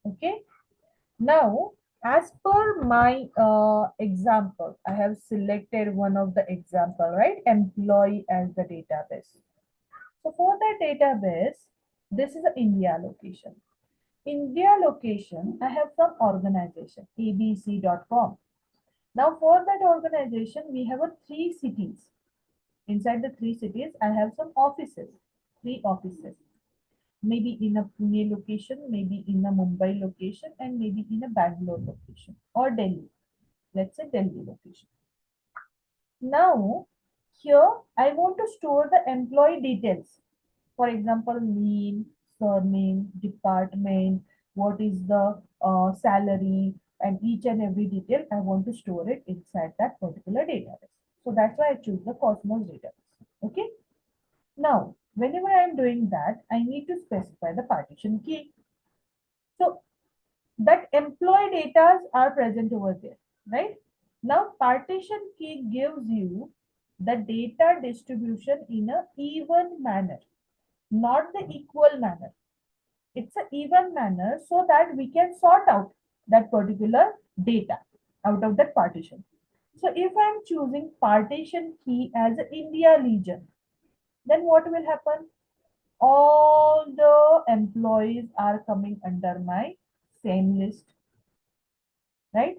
Okay. Now, as per my example, I have selected one of the example, right? Employee as the database. So for the database, this is the India location. India location, I have some organization, abc.com. Now for that organization, we have a three cities. Inside the three cities, I have some offices, three offices. Maybe in a Pune location, maybe in a Mumbai location, and maybe in a Bangalore location or Delhi. Let's say Delhi location. Now, here I want to store the employee details. For example, name, surname, department, what is the salary, and each and every detail I want to store it inside that particular database. So that's why I choose the Cosmos database. Okay. Now, whenever I'm doing that, I need to specify the partition key. So that employee data are present over there, right? Now, partition key gives you the data distribution in a even manner, not the equal manner. It's an even manner so that we can sort out that particular data out of that partition. So if I'm choosing partition key as India region, then what will happen? All the employees are coming under my same list, right?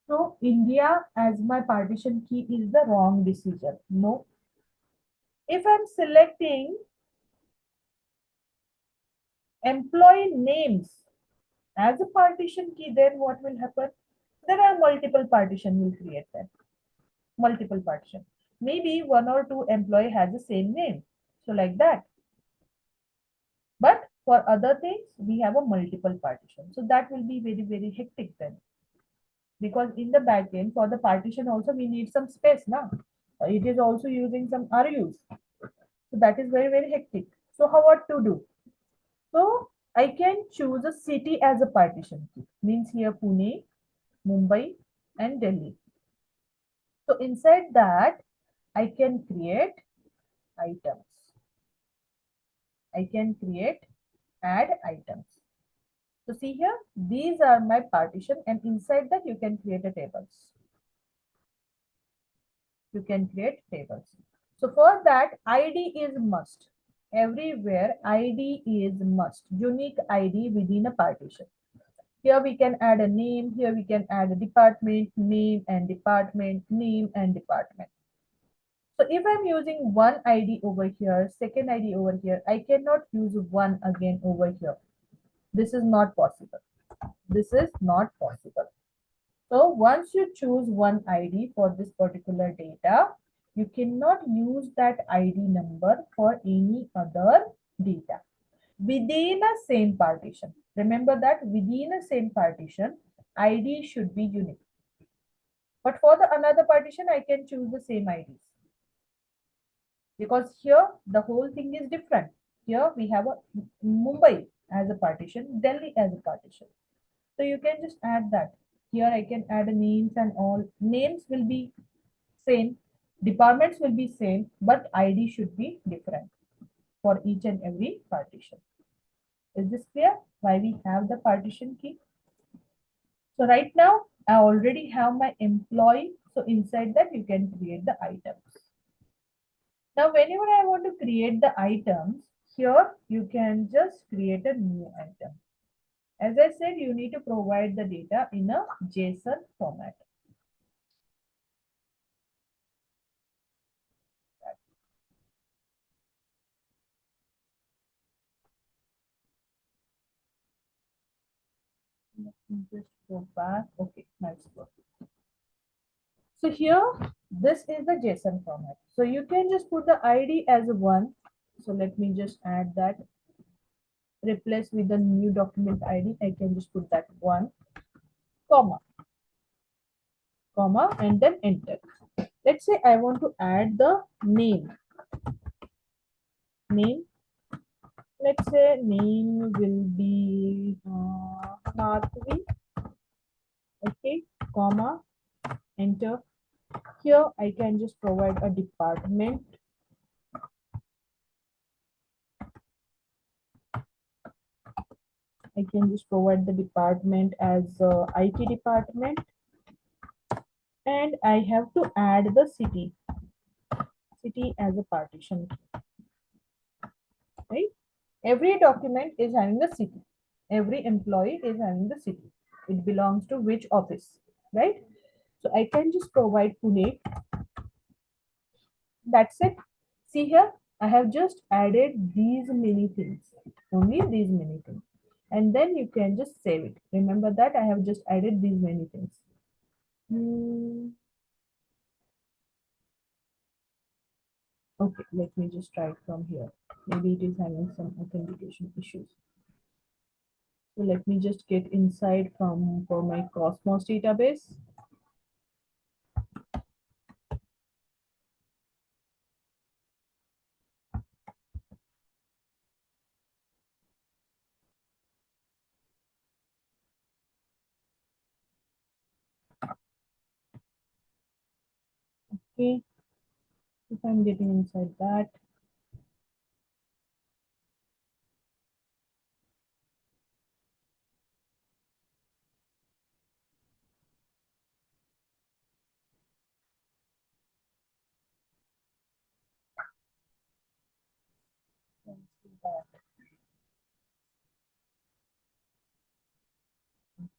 So India as my partition key is the wrong decision. No. If I'm selecting employee names as a partition key, then what will happen? There are multiple partition will create that. Multiple partition. Maybe one or two employee has the same name. So like that. But for other things, we have a multiple partition. So that will be very, very hectic then. Because in the backend, for the partition also, we need some space now. It is also using some RUs. So that is very, very hectic. So how what to do? So I can choose a city as a partition key. Means here Pune, Mumbai, and Delhi. So inside that, I can create items. I can create add items. So see here, these are my partition, and inside that you can create a tables. You can create tables. So for that, ID is must. Everywhere ID is must. Unique ID within a partition. Here we can add a name. Here we can add a department, name and department, name and department. So if I'm using one ID over here, second ID over here, I cannot use one again over here. This is not possible. This is not possible. So once you choose one ID for this particular data, you cannot use that ID number for any other data within a same partition. Remember that within a same partition, ID should be unique. But for the another partition, I can choose the same IDs. Because here the whole thing is different. Here we have a Mumbai as a partition, Delhi as a partition. So you can just add that. Here I can add names and all. Names will be same, departments will be same, but ID should be different for each and every partition. Is this clear? Why we have the partition key? So right now I already have my employee. So inside that you can create the items. Now whenever I want to create the items, here you can just create a new item. As I said, you need to provide the data in a JSON format. Let me just go back. Okay, nice work. So here, this is the JSON format. So you can just put the ID as a one. So let me just add that. Replace with the new document ID. I can just put that one, comma, comma, and then enter. Let's say I want to add the name. Name. Let's say name will be Nathvi. Okay, comma, enter. Here I can just provide a department. I can just provide the department as IT department, and I have to add the city as a partition, right? Every document is having the city. Every employee is having the city. It belongs to which office, right? So I can just provide Pune. That's it. See here, I have just added these many things, only these many things. And then you can just save it. Remember that I have just added these many things. Hmm, okay, let me just try it from here. Maybe it is having some authentication issues. So let me just get inside from for my Cosmos database. Okay, if I'm getting inside that,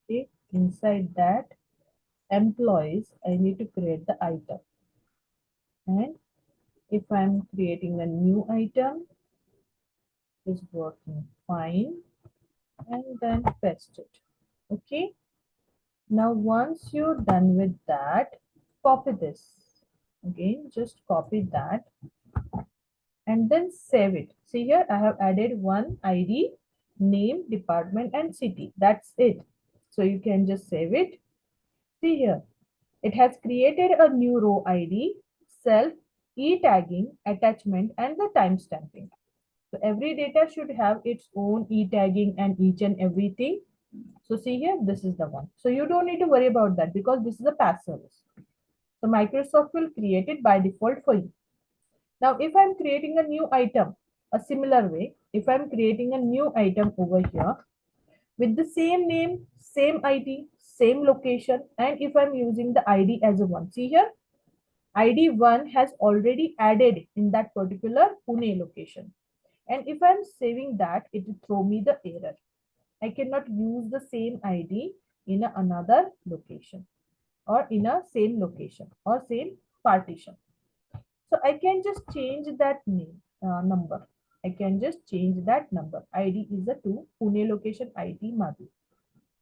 okay, inside that employees, I need to create the item. And if I'm creating a new item, it's working fine. And then paste it. Okay. Now, once you're done with that, copy this. Again, just copy that and then save it. See here, I have added one ID, name, department, and city. That's it. So you can just save it. See here, it has created a new row ID, self, e-tagging, attachment, and the timestamping. So every data should have its own e-tagging and each and everything. So see here, this is the one. So you don't need to worry about that because this is a PaaS service. So Microsoft will create it by default for you. Now, if I'm creating a new item, a similar way, if I'm creating a new item over here with the same name, same ID, same location, and if I'm using the ID as a one, see here, ID 1 has already added in that particular Pune location. And if I'm saving that, it will throw me the error. I cannot use the same ID in another location or in a same location or same partition. So I can just change that name number. I can just change that number. ID is a 2, Pune location ID Madhu.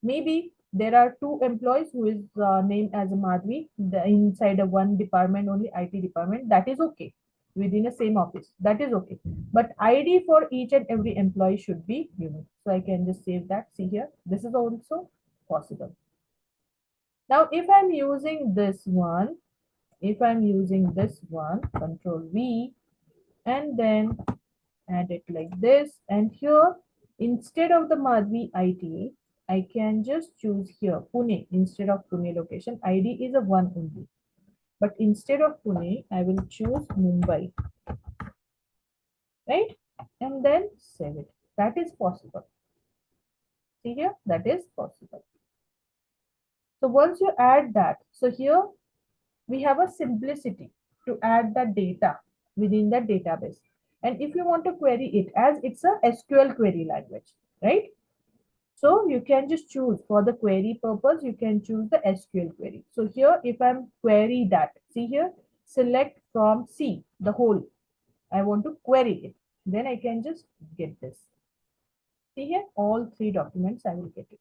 Maybe there are two employees who is named as Madhvi inside a one department only, IT department. That is okay within a same office. That is okay. But ID for each and every employee should be unique. So I can just save that. See here, this is also possible. Now, if I'm using this one, Control V, and then add it like this. And here, instead of the Madhvi IT, I can just choose here Pune instead of Pune location. ID is a one only. But instead of Pune, I will choose Mumbai, right? And then save it. That is possible. See here, that is possible. So once you add that, so here we have a simplicity to add the data within the database. And if you want to query it as it's a SQL query language, right? So you can just choose for the query purpose, you can choose the SQL query. So here, if I'm query that, see here, select from C, the whole, I want to query it. Then I can just get this. See here, all three documents, I will get it.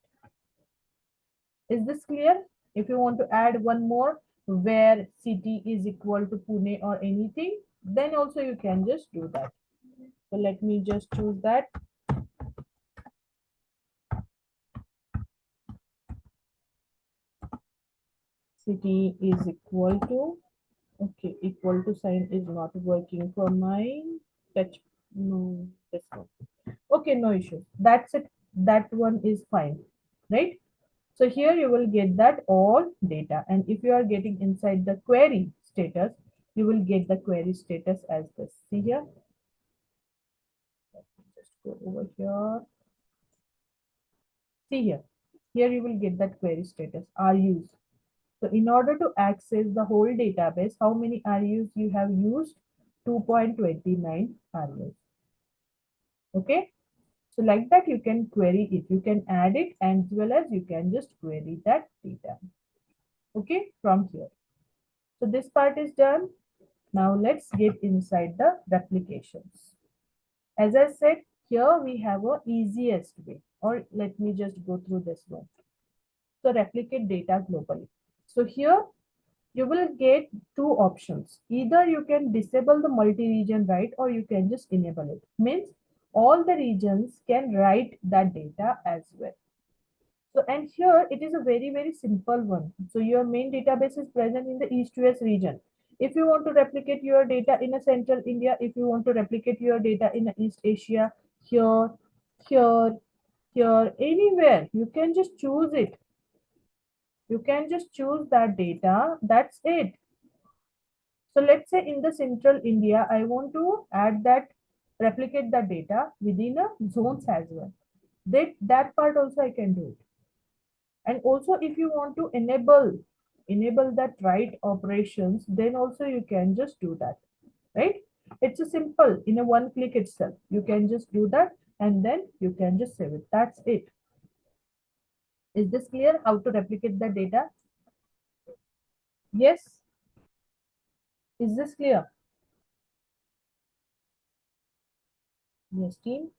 Is this clear? If you want to add one more where city is equal to Pune or anything, then also you can just do that. So let me just choose that. City is equal to, okay, equal to sign is not working for my touch. No, this one. Okay, no issue. That's it. That one is fine, right? So here you will get that all data. And if you are getting inside the query status, you will get the query status as this. See here. Let me just go over here. See here. Here you will get that query status, RUs. So in order to access the whole database, how many RUs you have used? 2.29 RUs. Okay. So like that, you can query it. You can add it as well as you can just query that data. Okay, from here. So this part is done. Now let's get inside the replications. As I said, here we have a easiest way, or let me just go through this one. So replicate data globally. So here you will get two options. Either you can disable the multi-region write or you can just enable it. Means all the regions can write that data as well. So, and here it is a very simple one. So your main database is present in the East US region. If you want to replicate your data in a central India, if you want to replicate your data in a East Asia, here, here, here, anywhere, you can just choose it. You can just choose that data. That's it. So let's say in the central India, I want to add that, replicate that data within a zones as well. That part also I can do it. And also if you want to enable that write operations, then also you can just do that, right? It's a simple, in a one click itself. You can just do that and then you can just save it. That's it. Is this clear how to replicate the data? Yes. Is this clear? Yes, team.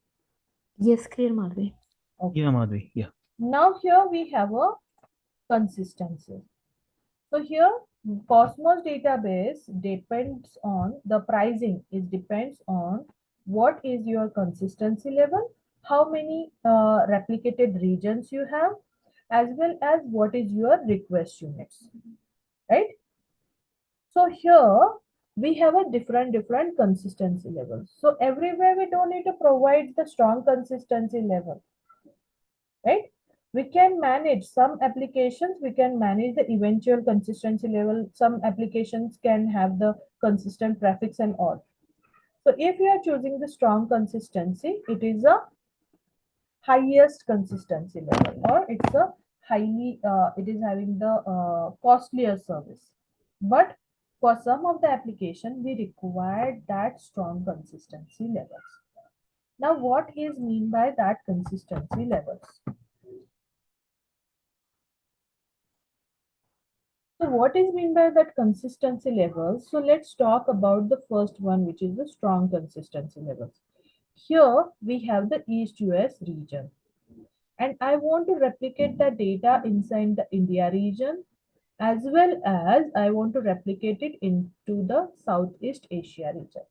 Yes, clear, Madhvi. Okay. Yeah, Madhvi. Yeah. Now here we have a consistency. So here Cosmos database depends on the pricing. It depends on what is your consistency level, how many replicated regions you have, as well as what is your request units, right? So here we have a different consistency levels. So everywhere we don't need to provide the strong consistency level, right? We can manage some applications, we can manage the eventual consistency level. Some applications can have the consistent prefix and all. So if you are choosing the strong consistency, it is a highest consistency level, or it's a highly, it is having the costlier service. But for some of the application, we require that strong consistency levels. Now, what is mean by that consistency levels? So what is mean by that consistency levels? So let's talk about the first one, which is the strong consistency levels. Here we have the East US region, and I want to replicate the data inside the India region, as well as I want to replicate it into the Southeast Asia region.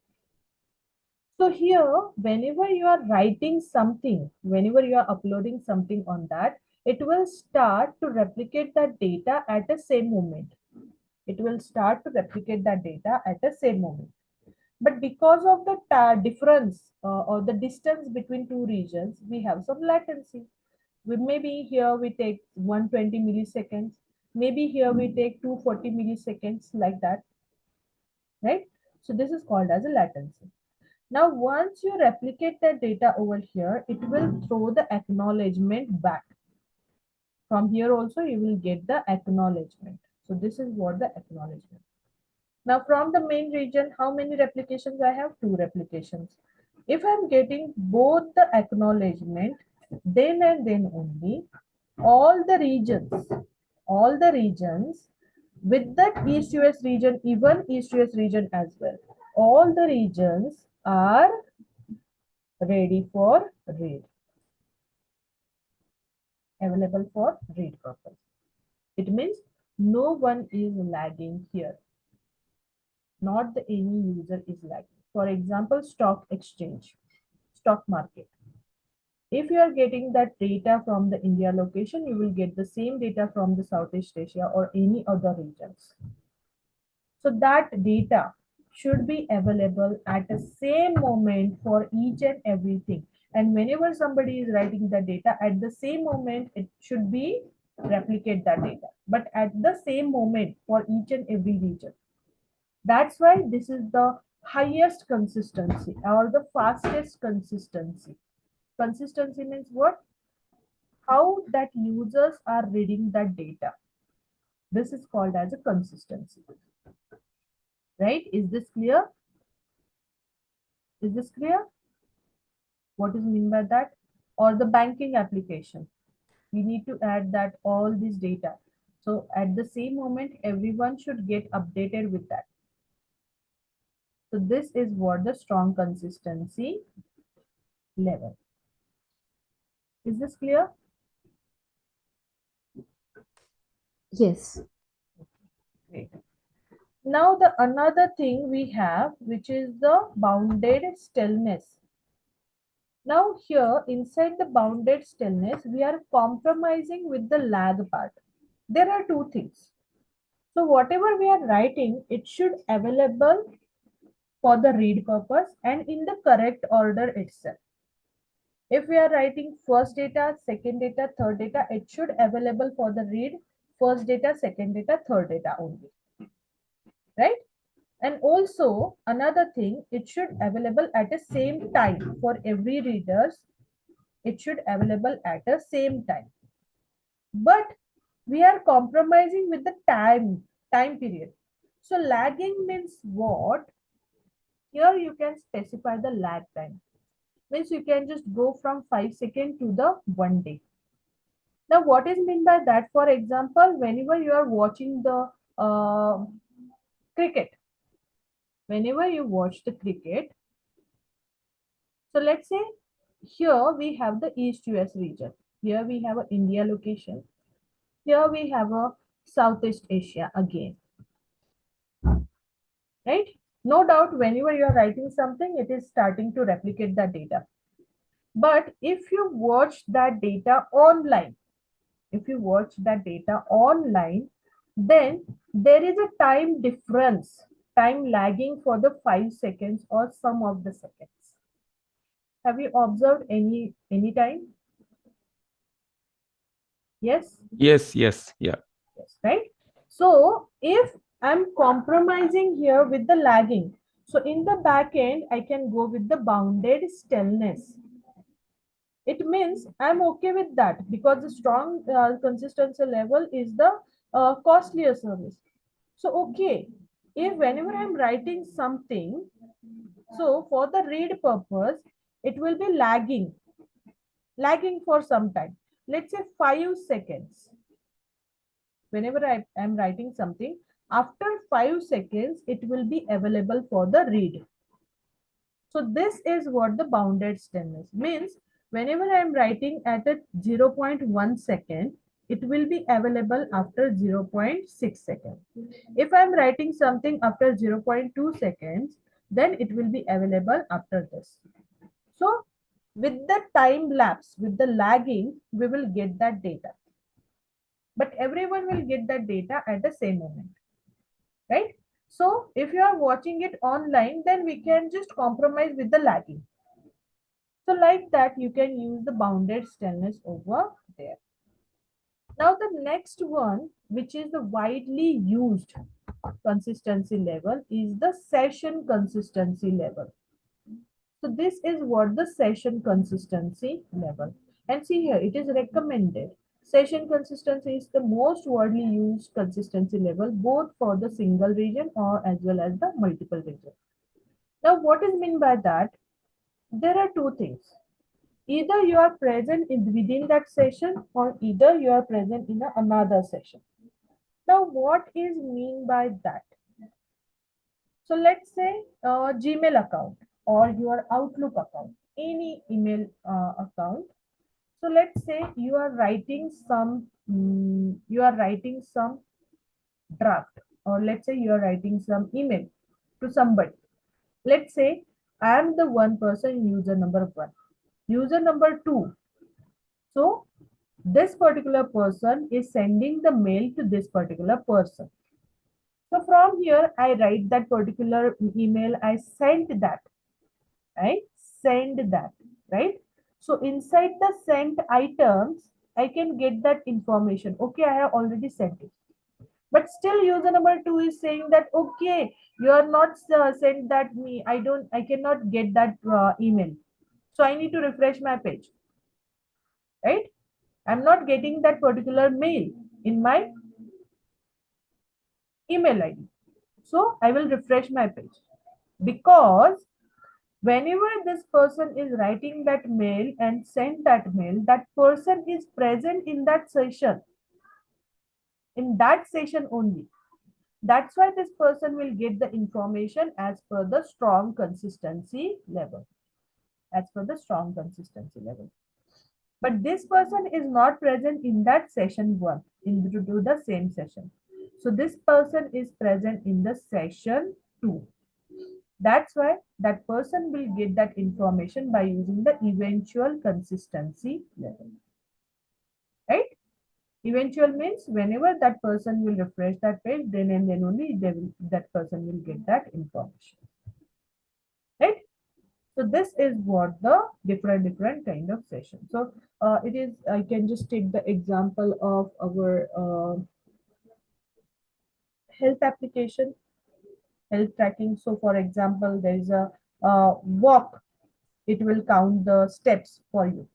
So here, whenever you are writing something, whenever you are uploading something on that, it will start to replicate that data at the same moment. It will start to replicate that data at the same moment. But because of the difference or the distance between two regions, we have some latency. Maybe here we take 120 milliseconds, maybe here we take 240 milliseconds, like that, right? So this is called as a latency. Now, once you replicate that data over here, it will throw the acknowledgement back. From here also, you will get the acknowledgement. So this is what the acknowledgement. Now from the main region, how many replications I have? Two replications. If I'm getting both the acknowledgement, then and then only, all the regions with that East US region, even East US region as well, all the regions are ready for read, available for read purpose. It means no one is lagging here. Not the any user is lagging. For example, stock exchange, stock market. If you are getting that data from the India location, you will get the same data from the Southeast Asia or any other regions. So that data should be available at the same moment for each and everything. And whenever somebody is writing the data at the same moment, it should be replicate that data, but at the same moment for each and every region. That's why this is the highest consistency or the fastest consistency. Consistency means what? how that users are reading that data. This is called as a consistency, right? Is this clear? Is this clear? What is mean by that? Or the banking application, we need to add that all this data. So at the same moment, everyone should get updated with that. So this is what the strong consistency level. Is this clear? Yes. Great. Now the another thing we have, which is the bounded stillness. Now here inside the bounded stillness, we are compromising with the lag part. There are two things. So whatever we are writing, it should available for the read purpose and in the correct order itself. If we are writing first data, second data, third data, it should available for the read first data, second data, third data only, right? And also another thing, it should available at the same time for every readers. It should available at the same time. But we are compromising with the time period. So lagging means what? Here you can specify the lag time. Means you can just go from 5 seconds to the 1 day. Now, what is meant by that? For example, whenever you are watching the cricket, whenever you watch the cricket, so let's say here we have the East US region. Here we have a India location. Here we have a Southeast Asia again, right? No doubt, whenever you are writing something, it is starting to replicate that data. But if you watch that data online, if you watch that data online, then there is a time difference, time lagging for the 5 seconds or some of the seconds. Have you observed any time? Yes? Yes, yes, yeah. Yes, right? So if I'm compromising here with the lagging, so in the back end, I can go with the bounded stillness. It means I'm okay with that because the strong consistency level is the costlier service. So, okay, if whenever I'm writing something, so for the read purpose, it will be lagging for some time. Let's say 5 seconds. Whenever I am writing something, after 5 seconds, it will be available for the read. So this is what the bounded stillness means. Whenever I am writing at a 0.1 second, it will be available after 0.6 seconds. If I am writing something after 0.2 seconds, then it will be available after this. So with the time lapse, with the lagging, we will get that data. But everyone will get that data at the same moment, right? So if you are watching it online, then we can just compromise with the lagging. So like that, you can use the bounded stillness over there. Now the next one, which is the widely used consistency level, is the session consistency level. So this is what the session consistency level. And see here, it is recommended. Session consistency is the most widely used consistency level, both for the single region or as well as the multiple region. Now, what is meant by that? There are two things. Either you are present within that session or either you are present in another session. Now, what is mean by that? So let's say Gmail account or your Outlook account, any email account. So let's say you are writing some draft, or let's say you are writing some email to somebody. Let's say I am the one person, user number one, user number two. So this particular person is sending the mail to this particular person. So from here, I write that particular email. I sent that. I send that, right? So inside the sent items, I can get that information. Okay, I have already sent it. But still user number two is saying that, okay, you are not sent that me. I cannot get that email. So I need to refresh my page, right? I'm not getting that particular mail in my email ID. So I will refresh my page, because whenever this person is writing that mail and send that mail, that person is present in that session only. That's why this person will get the information as per the strong consistency level, as per the strong consistency level. But this person is not present in that session one, to do the same session. So this person is present in the session two. That's why that person will get that information by using the eventual consistency level, right? Eventual means whenever that person will refresh that page, then and then only that person will get that information, right? So this is what the different kind of session. So it is, I can just take the example of our health application, health tracking. So for example, there is a walk, it will count the steps for you,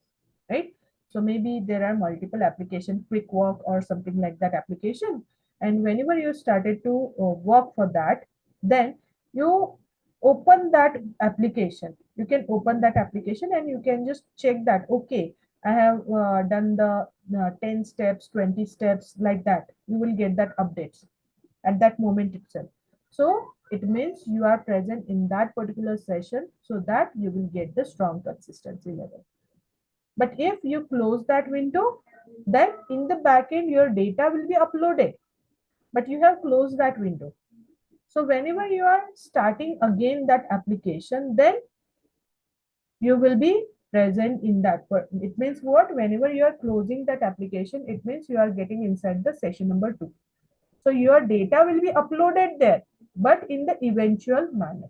right? So maybe there are multiple application, quick walk or something like that application. And whenever you started to work for that, then you open that application. You can open that application and you can just check that, okay, I have done the 10 steps, 20 steps, like that. You will get that updates at that moment itself. So it means you are present in that particular session, so that you will get the strong consistency level. But if you close that window, then in the backend, your data will be uploaded, but you have closed that window. So whenever you are starting again that application, then you will be present in that. It means what? Whenever you are closing that application, it means you are getting inside the session number 2. So your data will be uploaded there, but in the eventual manner.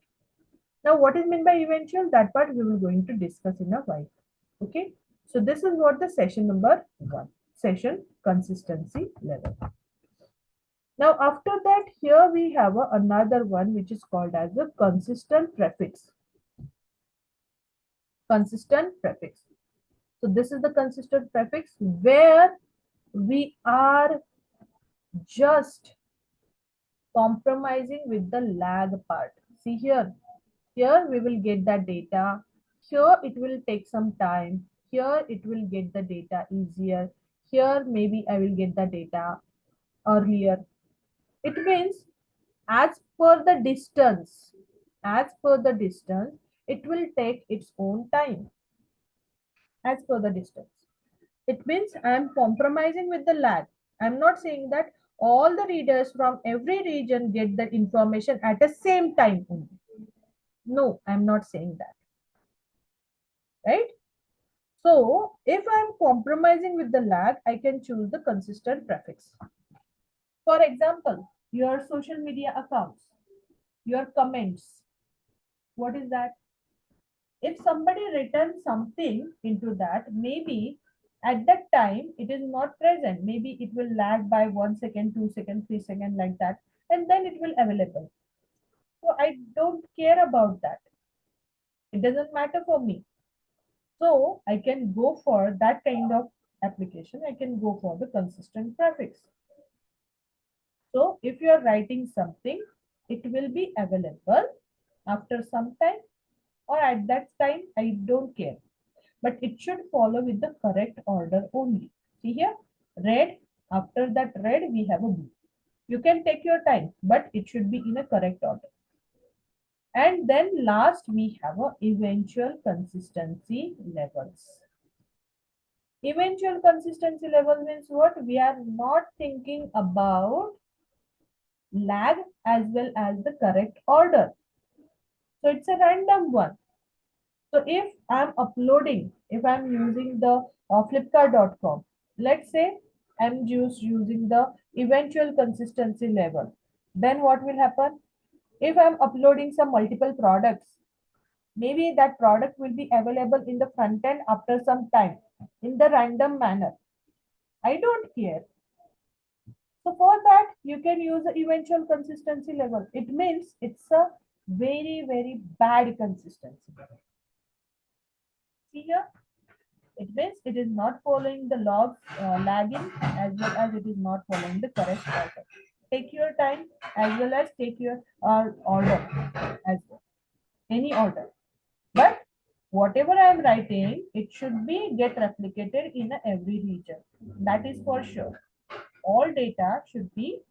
Now, what is meant by eventual? That part we will going to discuss in a while. Okay. So this is what the session number 1, session consistency level. Now, after that, here we have another one which is called as a consistent prefix. Consistent prefix. So this is the consistent prefix where we are just compromising with the lag part. See here, here we will get that data. Here it will take some time. Here it will get the data easier. Here maybe I will get the data earlier. It means as per the distance, as per the distance, it will take its own time as per the distance. It means I am compromising with the lag. I'm not saying that all the readers from every region get the information at the same time only. No, I'm not saying that. Right? So if I'm compromising with the lag, I can choose the consistent prefix. For example, your social media accounts, your comments. What is that? If somebody returns something into that, maybe at that time it is not present. Maybe it will lag by 1 second, 2 seconds, 3 seconds, like that, and then it will available. So I don't care about that. It doesn't matter for me. So I can go for that kind of application. I can go for the consistent prefix. So if you are writing something, it will be available after some time or at that time. I don't care. But it should follow with the correct order only. See here, red, after that red, we have a blue. You can take your time, but it should be in a correct order. And then last, we have a eventual consistency levels. Eventual consistency level means what? We are not thinking about lag as well as the correct order. So it's a random one. So if I'm uploading, if I'm using the flipkart.com, let's say I'm just using the eventual consistency level, then what will happen? If I'm uploading some multiple products, maybe that product will be available in the front end after some time in the random manner. I don't care. So for that, you can use the eventual consistency level. It means it's a very, very bad consistency. See here? It means it is not following the logs lagging as well as it is not following the correct order. Take your time as well as take your order as well, any order. But whatever I am writing, it should be get replicated in every region. That is for sure. All data should be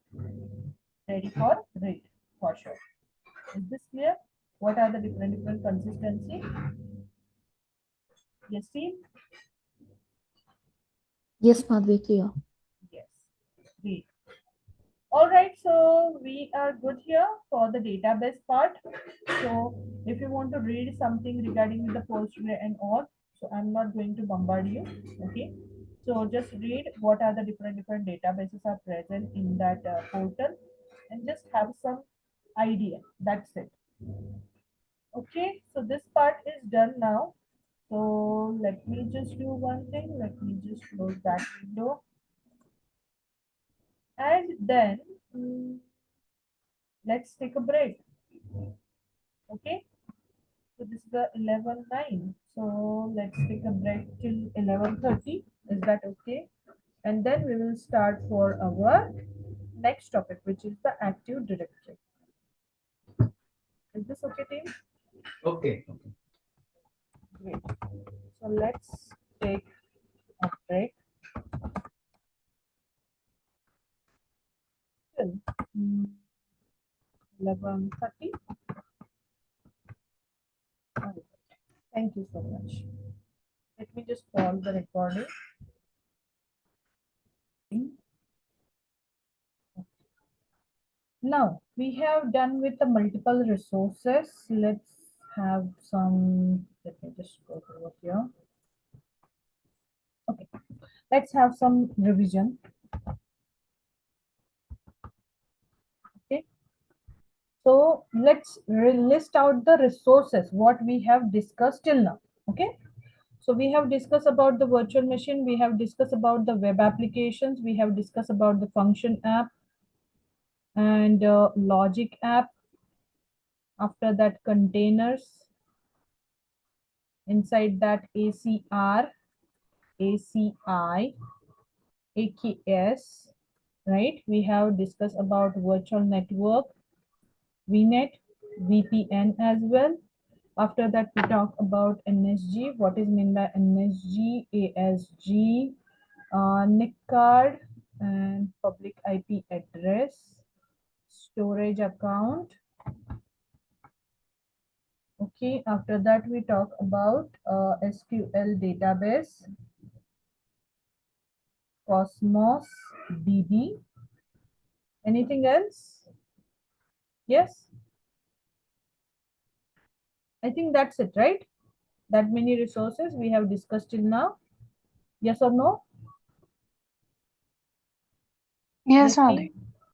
ready for read for sure. Is this clear? What are the different consistency? Yes, team? Yes, Madhvi, clear. Yes. Great. All right, so we are good here for the database part. So if you want to read something regarding the Postgre and all, so I'm not going to bombard you. Okay. So just read what are the different databases are present in that portal and just have some idea. That's it. Okay, so this part is done now. So let me just do one thing. Let me just close that window. And then let's take a break. Okay, so this is the 11:09. So let's take a break till 11:30. Is that okay? And then we will start for our next topic, which is the Active Directory. Is this okay, team? Okay. Great. So let's take a break till 11:30. Thank you so much. Let me just pause the recording. Now we have done with the multiple resources. Let's have some, let me just go over here. Okay, let's have some revision. Okay, so let's list out the resources what we have discussed till now. Okay, so we have discussed about the virtual machine, we have discussed about the web applications, we have discussed about the function app and logic app. After that, containers. Inside that, ACR, ACI, AKS, right? We have discussed about virtual network, VNet, VPN as well. After that, we talk about NSG. What is meant by NSG, ASG, NIC card, and public IP address, storage account. Okay, after that, we talk about SQL database, Cosmos DB. Anything else? Yes? I think that's it, right? That many resources we have discussed till now. Yes or no? Yes, Yes, Madhvi. team?